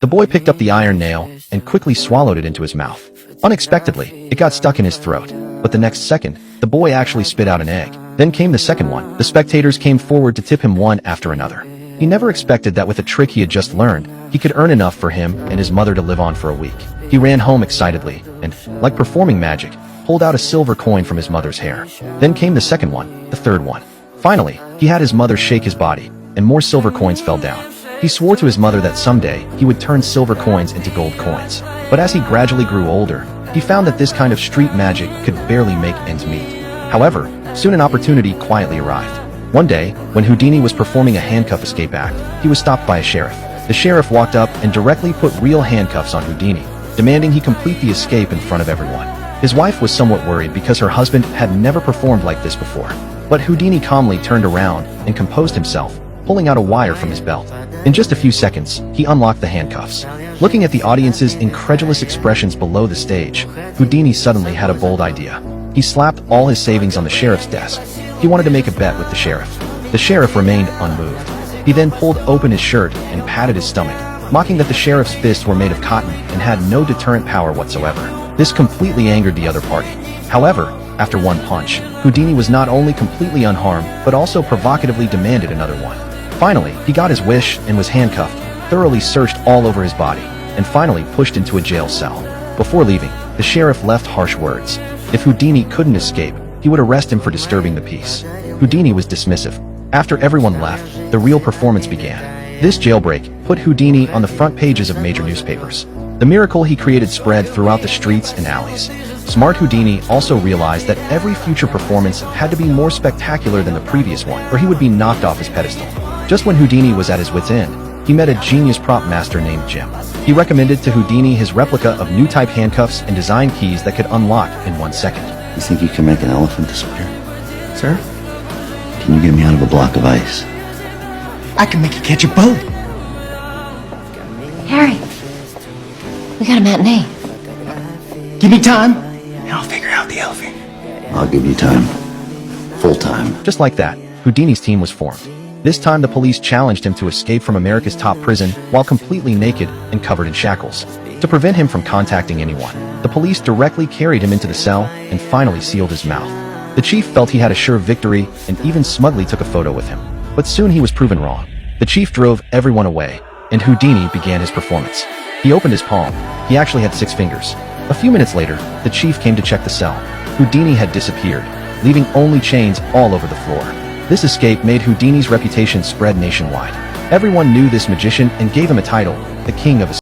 The boy picked up the iron nail and quickly swallowed it into his mouth. Unexpectedly, it got stuck in his throat. But the next second, the boy actually spit out an egg. Then came the second one. The spectators came forward to tip him one after another. He never expected that with a trick he had just learned, he could earn enough for him and his mother to live on for a week. He ran home excitedly and, like performing magic, pulled out a silver coin from his mother's hair. Then came the second one, the third one. Finally, he had his mother shake his body, and more silver coins fell down. He swore to his mother that someday he would turn silver coins into gold coins. But as he gradually grew older, he found that this kind of street magic could barely make ends meet. However, soon an opportunity quietly arrived. One day, when Houdini was performing a handcuff escape act, he was stopped by a sheriff. The sheriff walked up and directly put real handcuffs on Houdini, demanding he complete the escape in front of everyone. His wife was somewhat worried because her husband had never performed like this before. But Houdini calmly turned around and composed himself, pulling out a wire from his belt. In just a few seconds, he unlocked the handcuffs. Looking at the audience's incredulous expressions below the stage, Houdini suddenly had a bold idea. He slapped all his savings on the sheriff's desk. He wanted to make a bet with the sheriff. The sheriff remained unmoved. He then pulled open his shirt and patted his stomach, mocking that the sheriff's fists were made of cotton and had no deterrent power whatsoever. This completely angered the other party. However, after one punch, Houdini was not only completely unharmed, but also provocatively demanded another one. Finally, he got his wish and was handcuffed, thoroughly searched all over his body, and finally pushed into a jail cell. Before leaving, the sheriff left harsh words. If Houdini couldn't escape, he would arrest him for disturbing the peace. Houdini was dismissive. After everyone left, the real performance began. This jailbreak put Houdini on the front pages of major newspapers. The miracle he created spread throughout the streets and alleys. Smart Houdini also realized that every future performance had to be more spectacular than the previous one, or he would be knocked off his pedestal. Just when Houdini was at his wit's end, he met a genius prop master named Jim. He recommended to Houdini his replica of new type handcuffs and design keys that could unlock in 1 second. You think you can make an elephant disappear? Sir? Can you get me out of a block of ice? I can make you catch a boat. Harry, we got a matinee. Give me time, and I'll figure out the elephant. I'll give you time. Full time. Just like that, Houdini's team was formed. This time the police challenged him to escape from America's top prison while completely naked and covered in shackles. To prevent him from contacting anyone, the police directly carried him into the cell and finally sealed his mouth. The chief felt he had a sure victory and even smugly took a photo with him. But soon he was proven wrong. The chief drove everyone away, and Houdini began his performance. He opened his palm. He actually had 6 fingers. A few minutes later, the chief came to check the cell. Houdini had disappeared, leaving only chains all over the floor. This escape made Houdini's reputation spread nationwide. Everyone knew this magician and gave him a title, the King of